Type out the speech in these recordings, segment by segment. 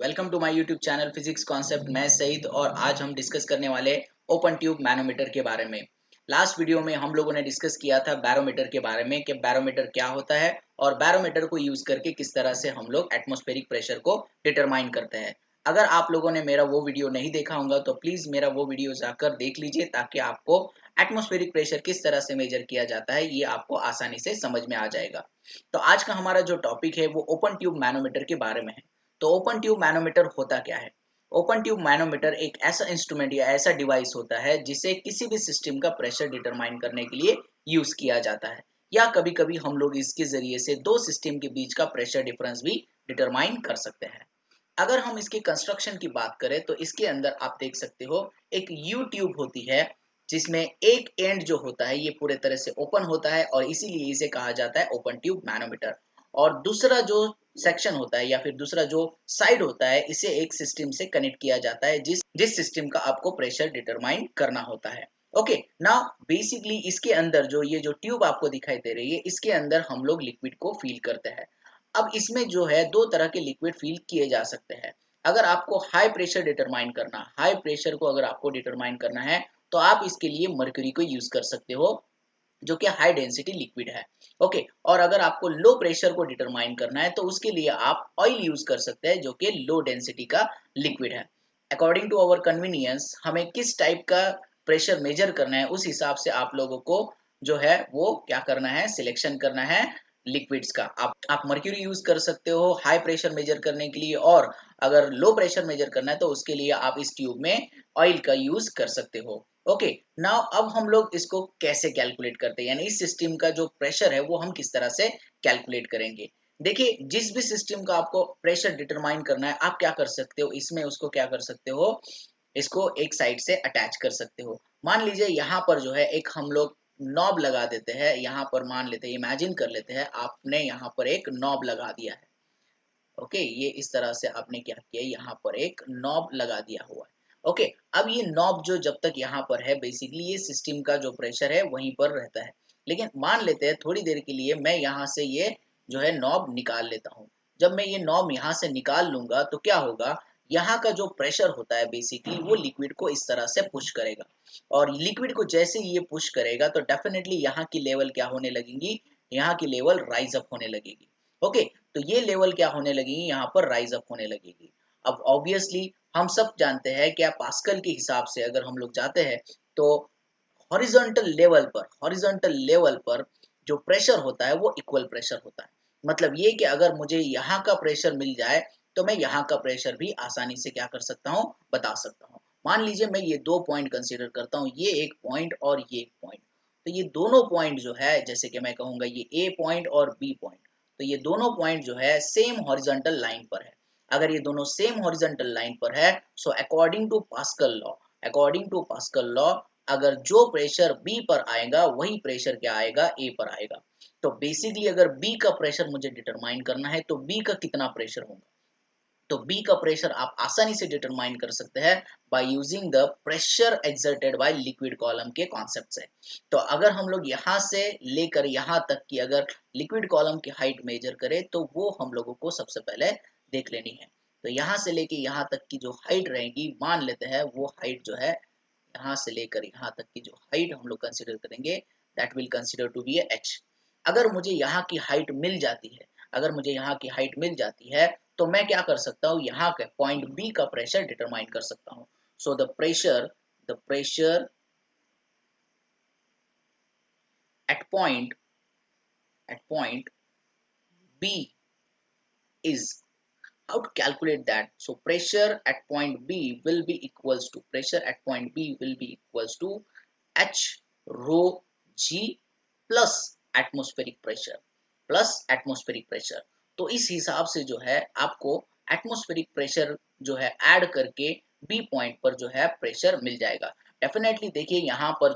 Welcome to my YouTube channel physics concept. मैं सईद और आज हम डिस्कस करने वाले ओपन ट्यूब मैनोमीटर के बारे में। लास्ट वीडियो में हम लोगों ने डिस्कस किया था बैरोमीटर के बारे में कि बैरोमीटर क्या होता है और बैरोमीटर को यूज करके किस तरह से हम लोग एटमॉस्फेरिक प्रेशर को डिटरमाइन करते हैं। अगर आप लोगों ने मेरा वो वीडियो नहीं देखा होगा तो प्लीज मेरा वो वीडियो जाकर देख लीजिए ताकि आपको एटमॉस्फेरिक प्रेशर किस तरह से मेजर किया जाता है ये आपको आसानी से समझ में आ जाएगा। तो आज का हमारा जो टॉपिक है वो ओपन ट्यूब मैनोमीटर के बारे में है। तो ओपन ट्यूब मैनोमीटर होता क्या है? ओपन ट्यूब मैनोमीटर एक ऐसा इंस्ट्रूमेंट या ऐसा डिवाइस होता है जिसे किसी भी सिस्टम का प्रेशर डिटरमाइन करने के लिए यूज किया जाता है, या कभी कभी हम लोग इसके जरिए से दो सिस्टम के बीच का प्रेशर डिफरेंस भी डिटरमाइन कर सकते हैं। अगर हम इसके कंस्ट्रक्शन की बात करें तो इसके अंदर आप देख सकते हो एक यू ट्यूब होती है जिसमें एक एंड जो होता है ये पूरे तरह से ओपन होता है और इसीलिए इसे कहा जाता है ओपन ट्यूब मैनोमीटर। और दूसरा जो सेक्शन होता है या फिर दूसरा जो साइड होता है इसे एक सिस्टम से कनेक्ट किया जाता है जिस जिस सिस्टम का आपको प्रेशर डिटरमाइन करना होता है। ओके, नाउ बेसिकली इसके अंदर जो ये जो ट्यूब आपको दिखाई दे रही है इसके अंदर हम लोग लिक्विड को फील करते हैं। अब इसमें जो है दो तरह के लिक्विड फील किए जा सकते हैं। अगर आपको हाई प्रेशर डिटरमाइन करना, हाई प्रेशर को अगर आपको डिटरमाइन करना है तो आप इसके लिए मर्क्यूरी को यूज कर सकते हो जो कि हाई डेंसिटी लिक्विड है। ओके, और अगर आपको लो प्रेशर को डिटरमाइन करना है तो उसके लिए आप ऑयल यूज कर सकते हैं जो कि लो डेंसिटी का लिक्विड है। अकॉर्डिंग टू अवर कन्वीनियंस हमें किस टाइप का प्रेशर मेजर करना है उस हिसाब से आप लोगों को जो है वो क्या करना है, सिलेक्शन करना है लिक्विड्स का। आप मर्क्यूरी यूज कर सकते हो हाई प्रेशर मेजर करने के लिए, और अगर लो प्रेशर मेजर करना है तो उसके लिए आप इस ट्यूब में ऑयल का यूज कर सकते हो। ओके, नाउ अब हम लोग इसको कैसे कैलकुलेट करते हैं, यानी इस सिस्टम का जो प्रेशर है वो हम किस तरह से कैलकुलेट करेंगे। देखिए, जिस भी सिस्टम का आपको प्रेशर डिटरमाइन करना है आप क्या कर सकते हो, इसमें उसको क्या कर सकते हो, इसको एक साइड से अटैच कर सकते हो। मान लीजिए यहाँ पर जो है एक हम लोग नॉब लगा देते हैं, यहाँ पर मान लेते हैं, इमेजिन कर लेते हैं आपने यहाँ पर एक नॉब लगा दिया है। ओके, ये इस तरह से आपने क्या किया, यहाँ पर एक नॉब लगा दिया हुआ है। ओके, अब ये नॉब जो जब तक यहाँ पर है बेसिकली ये सिस्टम का जो प्रेशर है वहीं पर रहता है। लेकिन मान लेते हैं थोड़ी देर के लिए मैं यहाँ से ये जो है नॉब निकाल लेता हूँ। जब मैं ये नॉब यहाँ से निकाल लूंगा तो क्या होगा, यहाँ का जो प्रेशर होता है बेसिकली वो लिक्विड को इस तरह से पुश करेगा, और लिक्विड को जैसे ये पुश करेगा तो डेफिनेटली यहाँ की लेवल क्या होने लगेगी, यहाँ की लेवल राइज अप होने लगेगी। ओके, तो ये लेवल क्या होने लगेगी, यहाँ पर राइज अप होने लगेगी। अब ऑब्वियसली हम सब जानते हैं क्या, पास्कल के हिसाब से अगर हम लोग जाते हैं तो हॉरिजॉन्टल लेवल पर जो प्रेशर होता है वो इक्वल प्रेशर होता है। मतलब ये कि अगर मुझे यहाँ का प्रेशर मिल जाए तो मैं यहाँ का प्रेशर भी आसानी से क्या कर सकता हूँ, बता सकता हूँ। मान लीजिए मैं ये दो पॉइंट कंसीडर करता हूँ, ये एक पॉइंट और ये एक पॉइंट। तो ये दोनों पॉइंट जो है, जैसे कि मैं कहूंगा ये ए पॉइंट और बी पॉइंट, तो ये दोनों पॉइंट जो है सेम हॉरिजॉन्टल लाइन पर है। अगर ये दोनों सेम हॉरिजॉन्टल लाइन पर है so according to Pascal law अगर जो प्रेशर बी पर आएगा वही प्रेशर क्या आएगा, ए पर आएगा। तो बेसिकली अगर बी का प्रेशर मुझे डिटरमाइन करना है तो बी का कितना प्रेशर होगा, तो बी का प्रेशर आप आसानी से डिटरमाइन कर सकते हैं by using the pressure exerted by liquid column के कॉन्सेप्ट से। तो अगर हम लोग यहाँ से लेकर यहाँ तक की अगर लिक्विड कॉलम की हाइट मेजर करें तो वो हम लोगों को सबसे पहले देख लेनी है। तो यहाँ से लेके यहाँ तक की जो हाइट रहेगी, मान लेते हैं वो हाइट जो है यहाँ से लेकर यहाँ तक की जो हाइट हम लोग कंसिडर करेंगे that will consider to be H. अगर मुझे यहाँ की हाइट मिल जाती है, अगर मुझे यहाँ की हाइट मिल जाती है तो मैं क्या कर सकता हूँ, यहाँ के पॉइंट बी का प्रेशर डिटरमाइन कर सकता हूँ। So the pressure at point B is, how to calculate that? So pressure at point B will be equals to H rho G plus atmospheric pressure. तो इस हिसाब से जो है आपको एटमॉस्फेरिक प्रेशर जो है ऐड करके बी पॉइंट पर जो है प्रेशर मिल जाएगा। डेफिनेटली देखिए यहाँ पर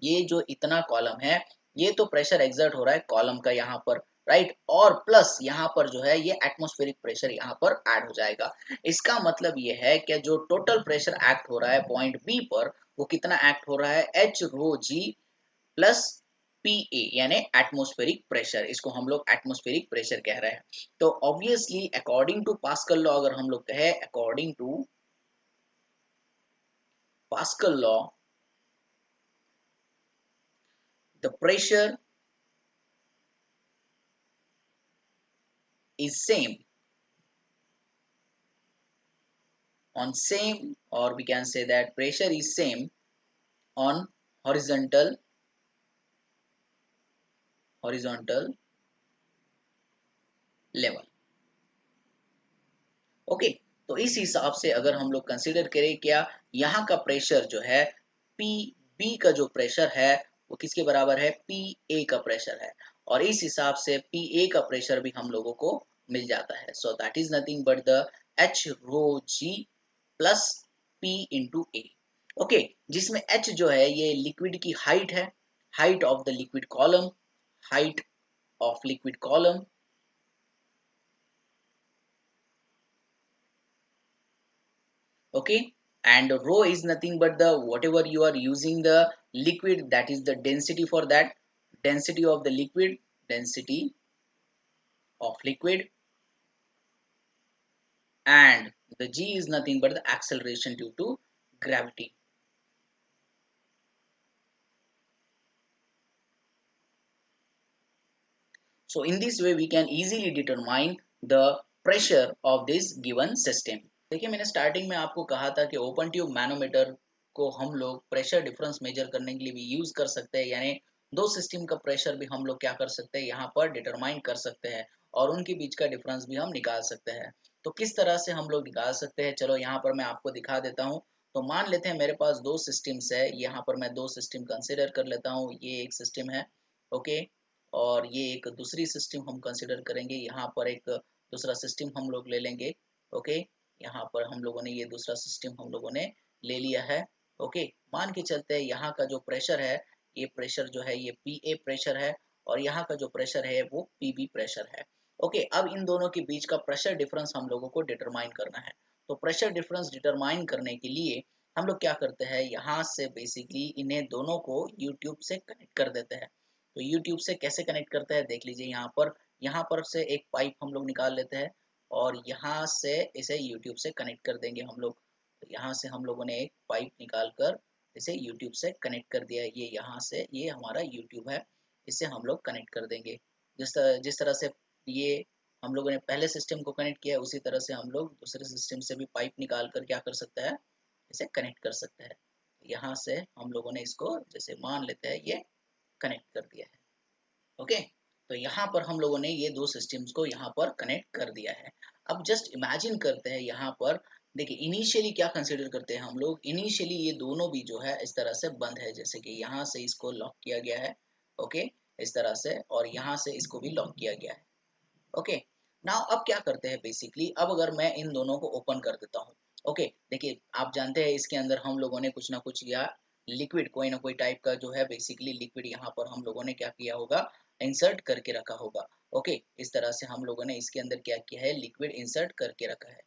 ये जो इतना कॉलम है ये तो प्रेशर एक्सर्ट हो रहा है कॉलम का यहाँ पर, राइट, और प्लस यहाँ पर जो है ये एटमॉस्फेरिक प्रेशर यहाँ पर ऐड हो जाएगा। इसका मतलब ये है कि जो टोटल प्रेशर एक्ट हो रहा है पॉइंट बी पर वो कितना एक्ट हो रहा है, H rho G plus PA यानी एटमॉस्फेरिक प्रेशर, इसको हम लोग एटमॉस्फेरिक प्रेशर कह रहे हैं। तो obviously according to Pascal law अगर हम लोग कहें, according to Pascal law the pressure is same on same, or we can say that pressure is same on horizontal level. Okay, तो इस हिसाब से अगर हम लोग कंसीडर करें, क्या यहाँ का प्रेशर जो है पी बी का जो प्रेशर है वो किसके बराबर है, पी ए का प्रेशर है, और इस हिसाब से पी ए का प्रेशर भी हम लोगों को मिल जाता है। So that is nothing but the H rho G plus P into A. Okay, जिसमें एच जो है ये लिक्विड की हाइट है, height of the liquid column, height of liquid column, okay, and rho is nothing but the whatever you are using the liquid, that is the density for that, density of the liquid, density of liquid, and the g is nothing but the acceleration due to gravity. So in this way we can easily determine the pressure of this given system. देखिए, मैंने starting में आपको कहा था कि open tube manometer को हम लोग प्रेशर डिफरेंस मेजर करने के लिए भी यूज कर सकते हैं, यानी दो सिस्टम का प्रेशर भी हम लोग क्या कर सकते हैं, यहाँ पर डिटरमाइन कर सकते हैं और उनके बीच का डिफरेंस भी हम निकाल सकते हैं। तो किस तरह से हम लोग निकाल सकते हैं, चलो यहाँ पर मैं आपको दिखा देता हूँ। तो मान लेते हैं मेरे पास दो सिस्टम्स है, यहाँ पर मैं दो सिस्टम कंसिडर कर लेता हूँ, ये एक सिस्टम है, ओके, और ये एक दूसरी सिस्टम हम कंसिडर करेंगे, यहाँ पर एक दूसरा सिस्टम हम लोग ले लेंगे, ओके, यहाँ पर हम लोगों ने ये दूसरा सिस्टम हम लोगों ने ले लिया है। ओके, मान के चलते हैं यहाँ का जो प्रेशर है, ये प्रेशर जो है ये पी ए प्रेशर है, और यहाँ का जो प्रेशर है वो पी बी प्रेशर है। ओके, अब इन दोनों के बीच का प्रेशर डिफरेंस हम लोगों को डिटरमाइन करना है। तो प्रेशर डिफरेंस डिटरमाइन करने के लिए हम लोग क्या करते हैं, यहाँ से बेसिकली इन्हें दोनों को यूट्यूब से कनेक्ट कर देते हैं। तो यूट्यूब से कैसे कनेक्ट करते हैं देख लीजिए, यहाँ पर से एक पाइप हम लोग निकाल लेते हैं और यहाँ से इसे यूट्यूब से कनेक्ट कर देंगे हम लोग। तो यहाँ से हम लोगों ने एक पाइप निकाल कर इसे यूट्यूब से कनेक्ट कर दिया है, ये यहाँ से ये हमारा यूट्यूब है, इसे हम लोग कनेक्ट कर देंगे। जिस तरह से ये हम लोगों ने पहले सिस्टम को कनेक्ट किया है, उसी तरह से हम लोग दूसरे सिस्टम से भी पाइप निकाल कर क्या कर सकते हैं, इसे कनेक्ट कर सकते हैं। यहाँ से हम लोगों ने इसको जैसे मान लेते हैं ये कनेक्ट कर दिया है। ओके, तो यहाँ पर हम लोगों ने ये दो सिस्टम्स को यहाँ पर कनेक्ट कर दिया है। अब जस्ट इमेजिन करते हैं, यहाँ पर देखिए इनिशियली क्या कंसीडर करते हैं हम लोग, इनिशियली ये दोनों भी जो है इस तरह से बंद है, जैसे कि यहाँ से इसको लॉक किया गया है, ओके, इस तरह से, और यहाँ से इसको भी लॉक किया गया है। ओके, नाउ अब क्या करते हैं बेसिकली, अब अगर मैं इन दोनों को ओपन कर देता हूँ, ओके, देखिए आप जानते हैं इसके अंदर हम लोगों ने कुछ ना कुछ या लिक्विड, कोई ना कोई टाइप का जो है बेसिकली लिक्विड यहाँ पर हम लोगों ने क्या किया होगा, इंसर्ट करके रखा होगा। ओके, इस तरह से हम लोगों ने इसके अंदर क्या किया है, लिक्विड इंसर्ट करके रखा है,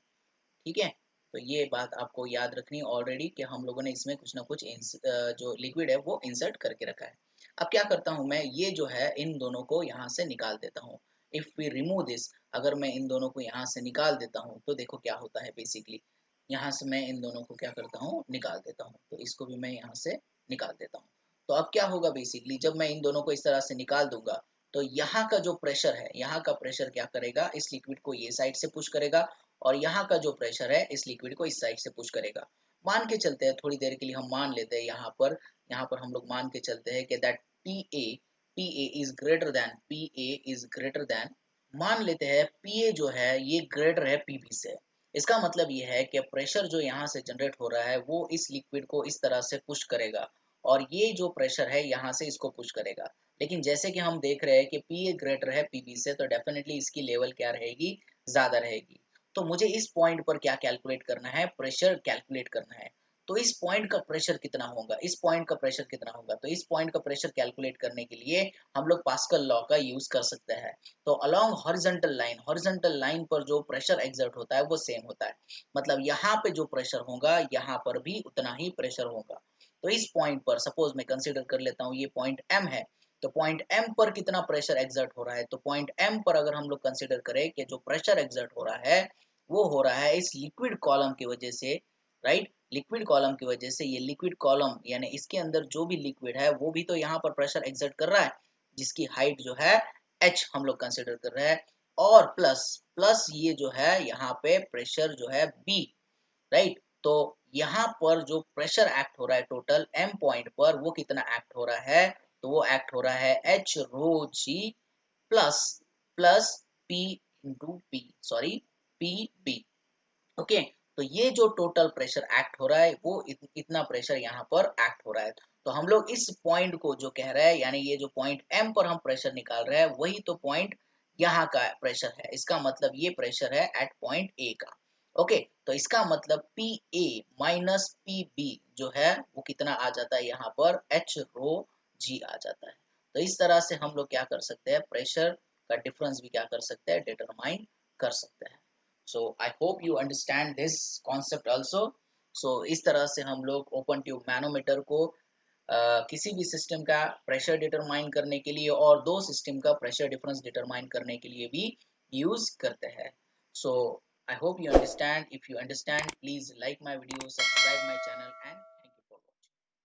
ठीक है। तो ये बात आपको याद रखनी ऑलरेडी कि हम लोगों ने इसमें कुछ ना कुछ जो लिक्विड है वो इंसर्ट करके रखा है। अब क्या करता हूँ मैं, ये जो है इन दोनों को यहाँ से निकाल देता हूँ। इफ वी रिमूव दिस, अगर मैं इन दोनों को यहाँ से निकाल देता हूँ तो देखो क्या होता है बेसिकली, यहाँ से मैं इन दोनों को क्या करता हूँ, निकाल देता हूँ, तो इसको भी मैं यहाँ से निकाल देता हूँ। तो अब क्या होगा बेसिकली, जब मैं इन दोनों को इस तरह से निकाल दूंगा तो यहाँ का जो प्रेशर है, यहाँ का प्रेशर क्या करेगा, इस लिक्विड को ये साइड से पुश करेगा, और यहाँ का जो प्रेशर है इस लिक्विड को इस साइड से पुश करेगा। मान के चलते हैं थोड़ी देर के लिए, हम मान लेते हैं यहाँ पर हम लोग मान के चलते हैं कि that P A is greater than, मान लेते हैं पी ए जो है ये ग्रेटर है पी बी से। इसका मतलब ये है कि प्रेशर जो यहाँ से जनरेट हो रहा है वो इस लिक्विड को इस तरह से पुश करेगा, और ये जो प्रेशर है यहाँ से इसको पुश करेगा। लेकिन जैसे कि हम देख रहे हैं कि पी ए ग्रेटर है पी बी से, तो डेफिनेटली इसकी लेवल क्या रहेगी, ज्यादा रहेगी। तो मुझे इस पॉइंट पर क्या कैलकुलेट करना है, प्रेशर कैलकुलेट करना है। तो इस पॉइंट का प्रेशर कितना होगा, इस पॉइंट का प्रेशर कितना होगा, तो इस पॉइंट का प्रेशर कैलकुलेट करने के लिए हम लोग पास्कल लॉ का यूज कर सकते हैं। तो अलोंग हॉरिजॉन्टल लाइन पर जो प्रेशर एक्सर्ट होता है वो सेम होता है, मतलब यहाँ पे जो प्रेशर होगा यहाँ पर भी उतना ही प्रेशर होगा। तो इस पॉइंट पर सपोज मैं कंसिडर कर लेता हूँ ये पॉइंट एम है, तो पॉइंट एम पर कितना प्रेशर एक्सर्ट हो रहा है, तो पॉइंट एम पर अगर हम लोग कंसिडर करें कि जो प्रेशर एक्सर्ट हो रहा है वो हो रहा है इस लिक्विड कॉलम की वजह से, राइट। लिक्विड कॉलम की वजह से, ये लिक्विड कॉलम यानी इसके अंदर जो भी लिक्विड है वो भी तो यहाँ पर प्रेशर एक्सर्ट कर रहा है, जिसकी हाइट जो है h हम लोग कंसिडर कर रहे हैं, और प्लस प्लस ये जो है यहाँ पे प्रेशर जो है b, राइट। तो यहाँ पर जो प्रेशर एक्ट हो रहा है टोटल एम पॉइंट पर, वो कितना एक्ट हो रहा है, तो वो एक्ट हो रहा है H rho G plus plus P into P, sorry P B. Okay, तो ये जो टोटल प्रेशर एक्ट हो रहा है वो इतना प्रेशर यहाँ पर एक्ट हो रहा है। तो हम लोग इस पॉइंट को जो कह रहे हैं, यानी ये जो पॉइंट एम पर हम प्रेशर निकाल रहे हैं वही तो पॉइंट यहाँ का प्रेशर है। इसका मतलब ये प्रेशर है एट पॉइंट ए का। ओके, तो इसका मतलब P A minus P B जो है वो कितना आ जाता है यहाँ पर एच रो जी आ जाता है। तो इस तरह से हम लोग क्या कर सकते हैं, प्रेशर का डिफरेंस भी क्या कर सकते हैं, डिटरमाइन कर सकते हैं। So I hope you understand this concept also. So इस तरह से हम लोग ओपन ट्यूब मैनोमीटर को किसी भी सिस्टम का प्रेशर डिटरमाइन करने के लिए और दो सिस्टम का प्रेशर डिफरेंस डिटरमाइन करने के लिए भी यूज करते हैं। So I hope you understand. If you understand, please like my video, subscribe my channel and